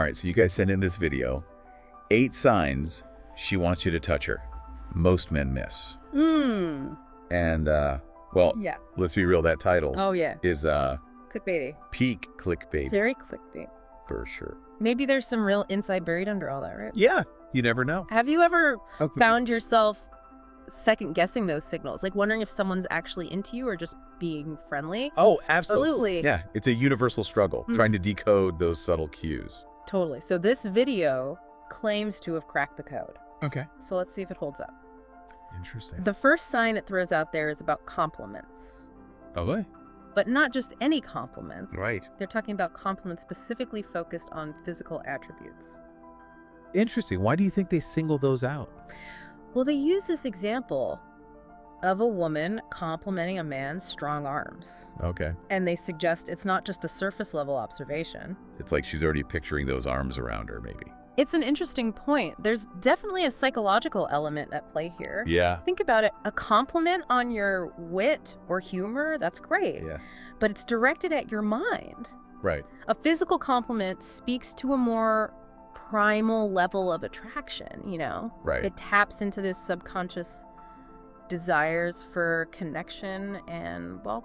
All right, so you guys send in this video. 8 signs she wants you to touch her. Most men miss. And, well, Yeah. let's be real, that title is Clickbaity. peak clickbait. Very clickbait. For sure. Maybe there's some real insight buried under all that, right? Yeah, you never know. Have you ever found yourself second guessing those signals? Like wondering if someone's actually into you or just being friendly? Oh, absolutely. Absolutely. Yeah, it's a universal struggle, trying to decode those subtle cues. Totally. So this video claims to have cracked the code. Okay. So let's see if it holds up. Interesting. The first sign it throws out there is about compliments. Okay. But not just any compliments. Right. They're talking about compliments specifically focused on physical attributes. Interesting. Why do you think they single those out? Well, they use this example of a woman complimenting a man's strong arms. Okay. And they suggest it's not just a surface level observation. It's like she's already picturing those arms around her, maybe. It's an interesting point. There's definitely a psychological element at play here. Yeah. Think about it. A compliment on your wit or humor, that's great. Yeah. But it's directed at your mind. Right. A physical compliment speaks to a more primal level of attraction, you know? Right. It taps into this subconscious desires for connection and, well...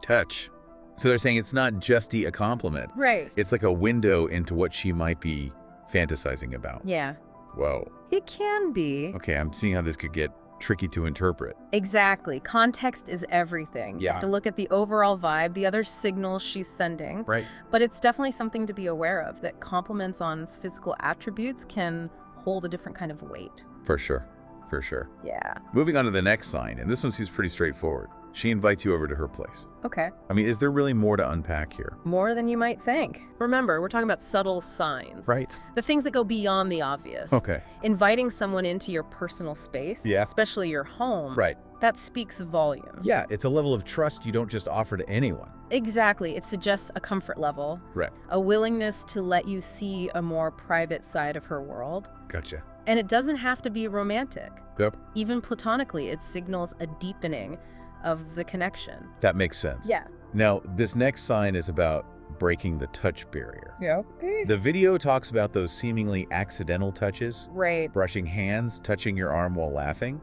Touch. So they're saying it's not just a compliment. Right. It's like a window into what she might be fantasizing about. Yeah. Whoa. It can be. Okay, I'm seeing how this could get tricky to interpret. Exactly. Context is everything. You Yeah. have to look at the overall vibe, the other signals she's sending. Right. But it's definitely something to be aware of, that compliments on physical attributes can hold a different kind of weight. For sure. For sure. Yeah. Moving on to the next sign, and this one seems pretty straightforward. She invites you over to her place. Okay. I mean, is there really more to unpack here? More than you might think. Remember, we're talking about subtle signs. Right. The things that go beyond the obvious. Okay. Inviting someone into your personal space, Yeah. especially your home, Right. that speaks volumes. Yeah, it's a level of trust you don't just offer to anyone. Exactly. It suggests a comfort level, Right. a willingness to let you see a more private side of her world. Gotcha. And it doesn't have to be romantic. Yep. Even platonically, it signals a deepening of the connection. That makes sense. Yeah. Now, this next sign is about breaking the touch barrier. Yeah. The video talks about those seemingly accidental touches, Right. brushing hands, touching your arm while laughing.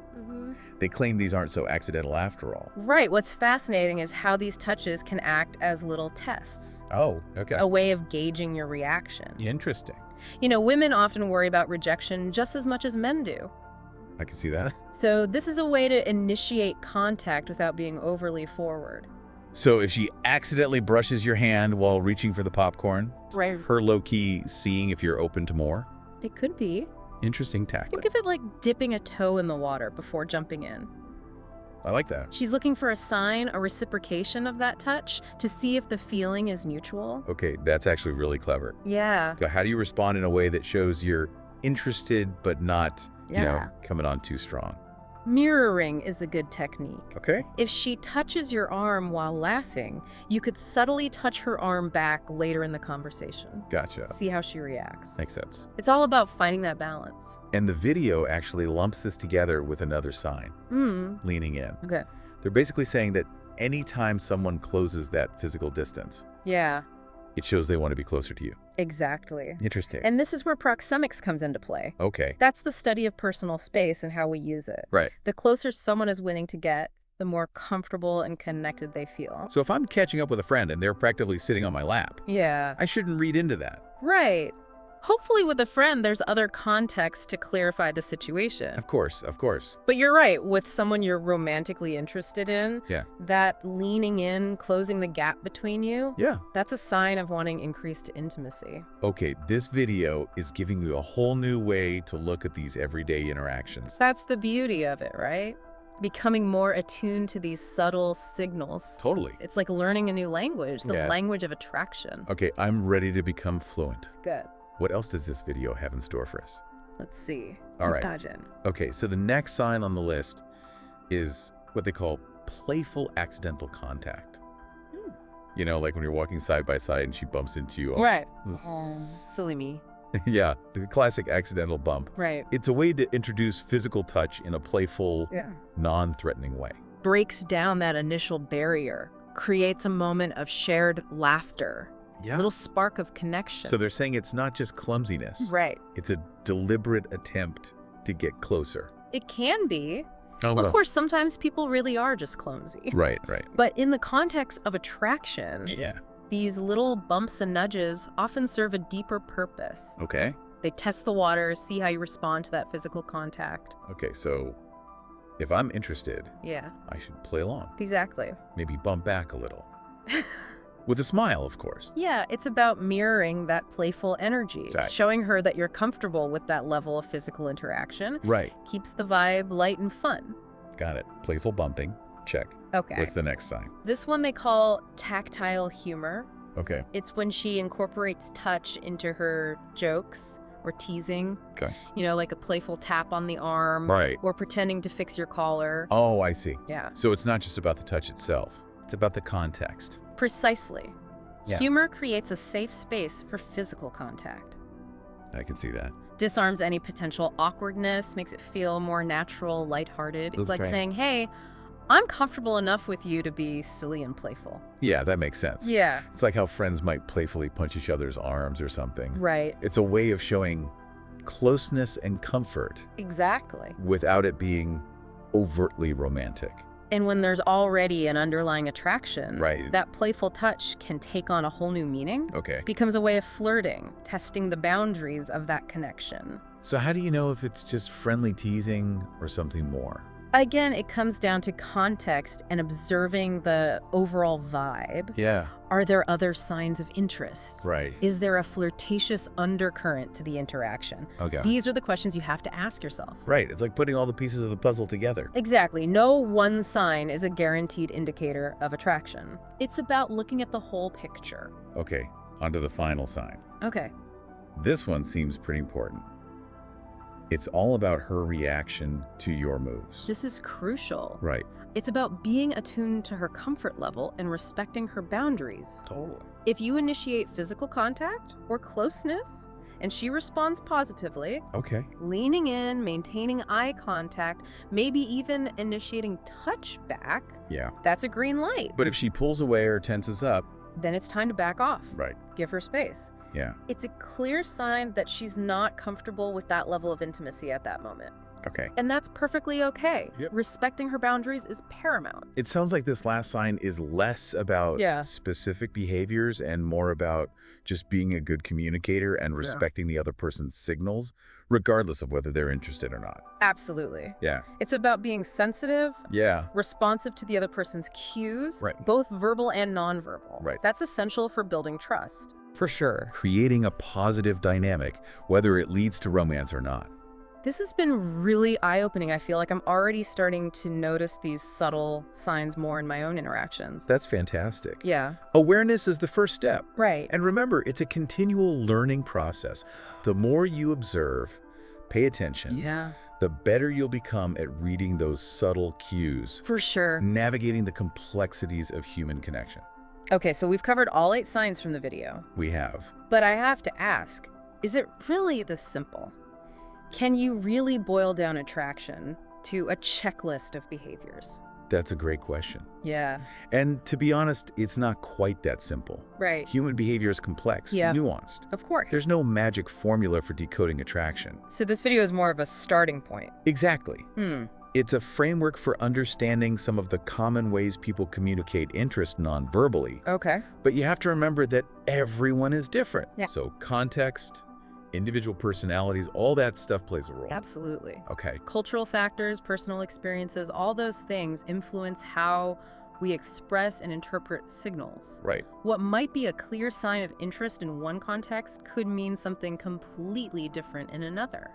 They claim these aren't so accidental after all. Right. What's fascinating is how these touches can act as little tests, Oh, okay. a way of gauging your reaction. Interesting. You know, women often worry about rejection just as much as men do. I can see that. So this is a way to initiate contact without being overly forward. So if she accidentally brushes your hand while reaching for the popcorn, Right. her low-key seeing if you're open to more? It could be. Interesting tactic. Think of it like dipping a toe in the water before jumping in. I like that. She's looking for a sign, a reciprocation of that touch to see if the feeling is mutual. Okay, that's actually really clever. Yeah. So how do you respond in a way that shows you're interested but not, you know, Yeah. coming on too strong? Mirroring is a good technique. Okay. If she touches your arm while laughing, you could subtly touch her arm back later in the conversation. Gotcha. See how she reacts. Makes sense. It's all about finding that balance. And the video actually lumps this together with another sign, leaning in. Okay. They're basically saying that anytime someone closes that physical distance, Yeah, it shows they want to be closer to you. exactly. Interesting. And this is where proxemics comes into play. Okay. That's the study of personal space and how we use it. Right. The closer someone is willing to get, the more comfortable and connected they feel. So if I'm catching up with a friend and they're practically sitting on my lap, Yeah. I shouldn't read into that. Right. Hopefully with a friend, there's other context to clarify the situation. Of course, of course. But you're right, with someone you're romantically interested in, Yeah. that leaning in, closing the gap between you, Yeah. that's a sign of wanting increased intimacy. Okay, this video is giving you a whole new way to look at these everyday interactions. That's the beauty of it, right? Becoming more attuned to these subtle signals. Totally. It's like learning a new language, the Yeah. language of attraction. Okay, I'm ready to become fluent. Good. What else does this video have in store for us? Let's see. All right. Imagine. Okay, so the next sign on the list is what they call playful accidental contact. You know, like when you're walking side by side and she bumps into you. Right. Silly me. Yeah, the classic accidental bump. Right. It's a way to introduce physical touch in a playful, non-threatening way. Breaks down that initial barrier, creates a moment of shared laughter. Yeah. A little spark of connection. So they're saying it's not just clumsiness. Right. It's a deliberate attempt to get closer. It can be. Oh, Of course, sometimes people really are just clumsy. Right. But in the context of attraction, Yeah. these little bumps and nudges often serve a deeper purpose. Okay. They test the waters, see how you respond to that physical contact. Okay, so if I'm interested, Yeah, I should play along. exactly. Maybe bump back a little. With a smile, of course. Yeah, it's about mirroring that playful energy, Exactly. showing her that you're comfortable with that level of physical interaction. Right. Keeps the vibe light and fun. Got it. Playful bumping. Check. Okay. What's the next sign? This one they call tactile humor. Okay. It's when she incorporates touch into her jokes or teasing. Okay. You know, like a playful tap on the arm. Right. Or pretending to fix your collar. Oh, I see. Yeah. So it's not just about the touch itself. It's about the context. Precisely. Yeah. Humor creates a safe space for physical contact. I can see that. Disarms any potential awkwardness, makes it feel more natural, lighthearted. It's like Okay. saying, hey, I'm comfortable enough with you to be silly and playful. Yeah, that makes sense. Yeah. It's like how friends might playfully punch each other's arms or something. Right. It's a way of showing closeness and comfort Exactly. without it being overtly romantic. And when there's already an underlying attraction, Right. that playful touch can take on a whole new meaning. Okay. Becomes a way of flirting, testing the boundaries of that connection. So how do you know if it's just friendly teasing or something more? Again, it comes down to context and observing the overall vibe. Yeah. Are there other signs of interest? Right. Is there a flirtatious undercurrent to the interaction? Okay. These are the questions you have to ask yourself. Right. It's like putting all the pieces of the puzzle together. Exactly. No one sign is a guaranteed indicator of attraction. It's about looking at the whole picture. Okay. On to the final sign. Okay. This one seems pretty important. It's all about her reaction to your moves. This is crucial. Right. It's about being attuned to her comfort level and respecting her boundaries. Totally. If you initiate physical contact or closeness and she responds positively, Okay. leaning in, maintaining eye contact, maybe even initiating touch back, Yeah. that's a green light. But if she pulls away or tenses up, Then it's time to back off. right. Give her space. Yeah. It's a clear sign that she's not comfortable with that level of intimacy at that moment. Okay. And that's perfectly okay. Yep. Respecting her boundaries is paramount. It sounds like this last sign is less about Yeah. specific behaviors and more about just being a good communicator and respecting the other person's signals, regardless of whether they're interested or not. Absolutely. Yeah. It's about being sensitive, Yeah. responsive to the other person's cues, Right. both verbal and nonverbal. Right. That's essential for building trust. For sure. Creating a positive dynamic, whether it leads to romance or not. This has been really eye-opening. I feel like I'm already starting to notice these subtle signs more in my own interactions. That's fantastic. Yeah, Awareness is the first step. right. And remember, it's a continual learning process. The more you observe, pay attention, Yeah, the better you'll become at reading those subtle cues, for sure. navigating the complexities of human connection. Okay, so we've covered all 8 signs from the video. We have. But I have to ask, is it really this simple? Can you really boil down attraction to a checklist of behaviors? That's a great question. Yeah, And to be honest, it's not quite that simple. right. Human behavior is complex, Yeah. nuanced. Of course. There's no magic formula for decoding attraction. So this video is more of a starting point. Exactly. Hmm. It's a framework for understanding some of the common ways people communicate interest non-verbally. Okay. But you have to remember that everyone is different. Yeah. So context, individual personalities, all that stuff plays a role. Absolutely. Okay. Cultural factors, personal experiences, all those things influence how we express and interpret signals. Right. What might be a clear sign of interest in one context could mean something completely different in another.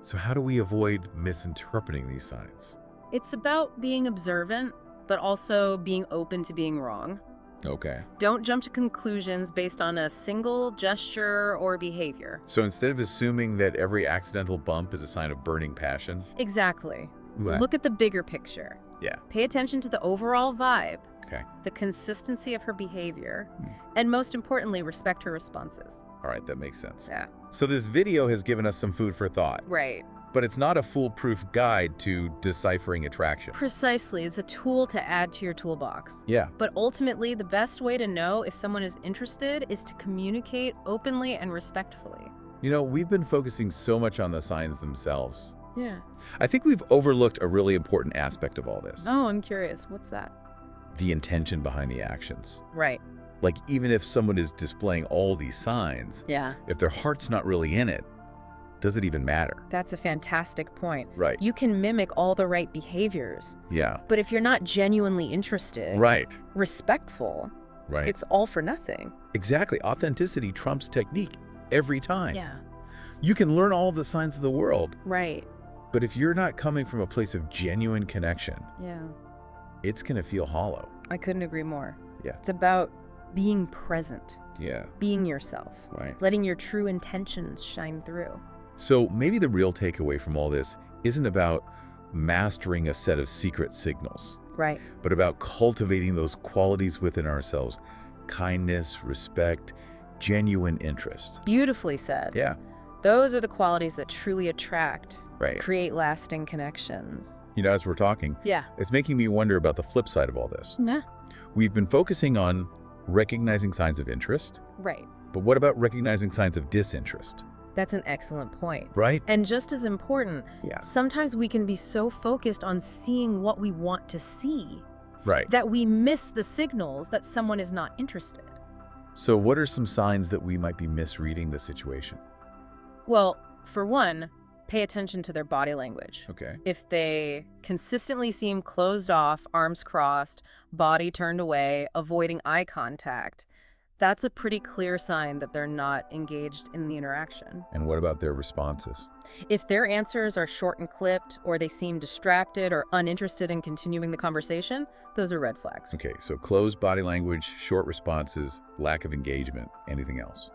So how do we avoid misinterpreting these signs? It's about being observant, but also being open to being wrong. Okay. Don't jump to conclusions based on a single gesture or behavior. So instead of assuming that every accidental bump is a sign of burning passion, Exactly. Right. Look at the bigger picture. Yeah. Pay attention to the overall vibe, Okay. the consistency of her behavior, Hmm. and most importantly, respect her responses. All right, that makes sense. Yeah. So this video has given us some food for thought. Right. But it's not a foolproof guide to deciphering attraction. Precisely. It's a tool to add to your toolbox. Yeah. But ultimately, the best way to know if someone is interested is to communicate openly and respectfully. You know, we've been focusing so much on the signs themselves. Yeah. I think we've overlooked a really important aspect of all this. Oh, I'm curious. What's that? The intention behind the actions. Right. Like, even if someone is displaying all these signs, Yeah. if their heart's not really in it, does it even matter? That's a fantastic point. Right. You can mimic all the right behaviors, Yeah. but if you're not genuinely interested, Right. respectful, Right. it's all for nothing. Exactly. Authenticity trumps technique every time. Yeah. You can learn all the signs of the world, Right. but if you're not coming from a place of genuine connection, Yeah. it's going to feel hollow. I couldn't agree more. Yeah. It's about being present, Yeah. being yourself, Right. letting your true intentions shine through. So maybe the real takeaway from all this isn't about mastering a set of secret signals, Right. but about cultivating those qualities within ourselves: kindness, respect, genuine interest. Beautifully said. Yeah. Those are the qualities that truly attract, Right. create lasting connections. You know, as we're talking, Yeah. it's making me wonder about the flip side of all this. Yeah. We've been focusing on recognizing signs of interest, Right. but what about recognizing signs of disinterest? That's an excellent point. Right? And just as important, Yeah. sometimes we can be so focused on seeing what we want to see Right. that we miss the signals that someone is not interested. So what are some signs that we might be misreading the situation? Well, for one, pay attention to their body language. Okay. If they consistently seem closed off, arms crossed, body turned away, avoiding eye contact, that's a pretty clear sign that they're not engaged in the interaction. And what about their responses? If their answers are short and clipped, or they seem distracted or uninterested in continuing the conversation, those are red flags. Okay, so closed body language, short responses, lack of engagement, anything else?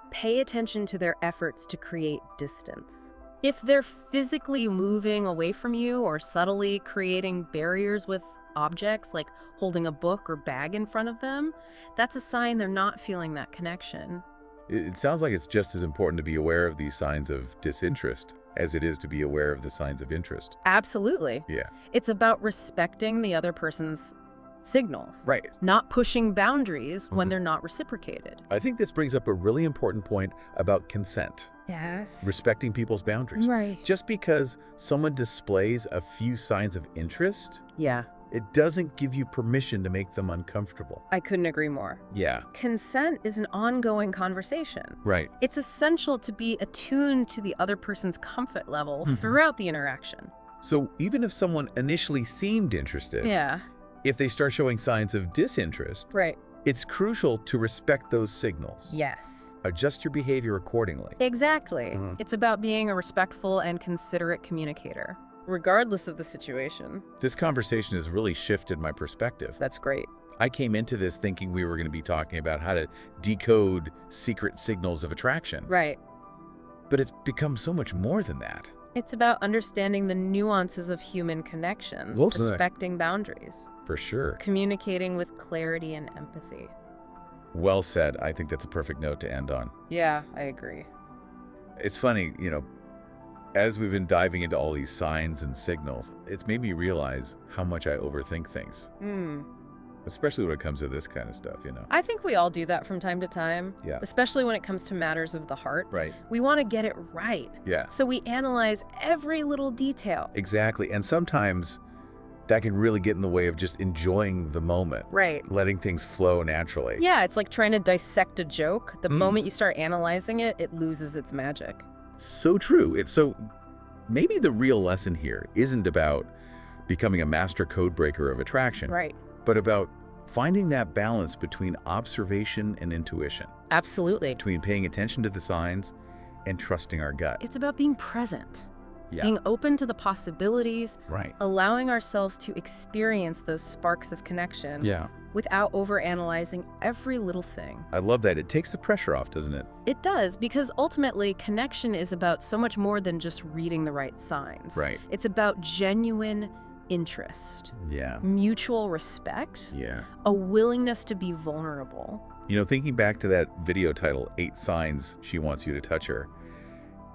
Pay attention to their efforts to create distance. If they're physically moving away from you or subtly creating barriers with objects like holding a book or bag in front of them, that's a sign they're not feeling that connection. It sounds like it's just as important to be aware of these signs of disinterest as it is to be aware of the signs of interest. Absolutely. Yeah. It's about respecting the other person's signals, Right. not pushing boundaries when Mhm. they're not reciprocated. I think this brings up a really important point about consent, Yes. respecting people's boundaries. Right. Just because someone displays a few signs of interest, Yeah, it doesn't give you permission to make them uncomfortable. I couldn't agree more. Yeah. Consent is an ongoing conversation. Right. It's essential to be attuned to the other person's comfort level Mhm. throughout the interaction. So even if someone initially seemed interested, Yeah, if they start showing signs of disinterest, right. it's crucial to respect those signals. Yes. Adjust your behavior accordingly. Exactly. Mhm. It's about being a respectful and considerate communicator, regardless of the situation. This conversation has really shifted my perspective. That's great. I came into this thinking we were going to be talking about how to decode secret signals of attraction, Right. but it's become so much more than that. It's about understanding the nuances of human connection, Well said. respecting boundaries, For sure. communicating with clarity and empathy. Well said. I think that's a perfect note to end on. Yeah, I agree. It's funny, as we've been diving into all these signs and signals, it's made me realize how much I overthink things, especially when it comes to this kind of stuff. I think we all do that from time to time, Yeah. especially when it comes to matters of the heart. Right. We want to get it right, Yeah. so we analyze every little detail. Exactly. And sometimes that can really get in the way of just enjoying the moment, Right. letting things flow naturally. Yeah, it's like trying to dissect a joke. The Mm. moment you start analyzing it, it loses its magic. So true. So maybe the real lesson here isn't about becoming a master code breaker of attraction, Right. but about finding that balance between observation and intuition, Absolutely. between paying attention to the signs and trusting our gut. It's about being present, Yeah. being open to the possibilities, Right. allowing ourselves to experience those sparks of connection Yeah. without overanalyzing every little thing. I love that. It takes the pressure off, doesn't it? It does, because ultimately, connection is about so much more than just reading the right signs. Right. It's about genuine interest, Yeah. mutual respect, Yeah. a willingness to be vulnerable. Thinking back to that video title, 8 Signs She Wants You to Touch Her,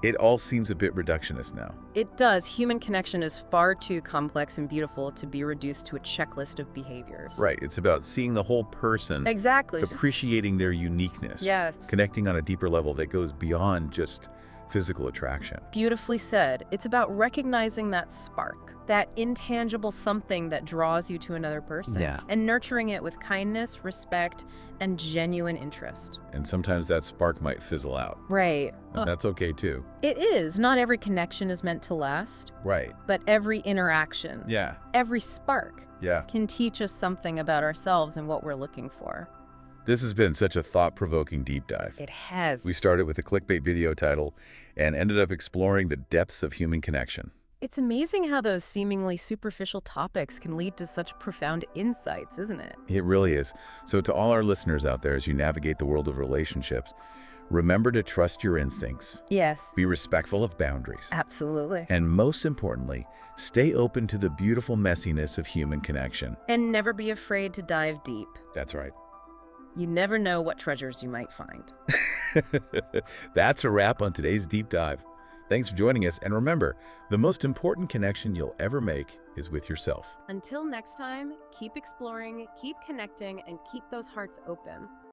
It all seems a bit reductionist now. It does. Human connection is far too complex and beautiful to be reduced to a checklist of behaviors. Right. It's about seeing the whole person, Exactly. appreciating their uniqueness, Yes. connecting on a deeper level that goes beyond just physical attraction. Beautifully said. It's about recognizing that spark, that intangible something that draws you to another person, Yeah. and nurturing it with kindness, respect, and genuine interest. And sometimes that spark might fizzle out. Right. And that's okay too. It is. Not every connection is meant to last, Right. but every interaction, Yeah. every spark Yeah. can teach us something about ourselves and what we're looking for. This has been such a thought-provoking deep dive. It has. We started with a clickbait video title and ended up exploring the depths of human connection. It's amazing how those seemingly superficial topics can lead to such profound insights, isn't it? It really is. So to all our listeners out there, as you navigate the world of relationships, remember to trust your instincts, Yes, be respectful of boundaries, absolutely. and most importantly, stay open to the beautiful messiness of human connection. And never be afraid to dive deep. That's right. You never know what treasures you might find. That's a wrap on today's deep dive. Thanks for joining us, and remember, the most important connection you'll ever make is with yourself. Until next time, keep exploring, keep connecting, and keep those hearts open.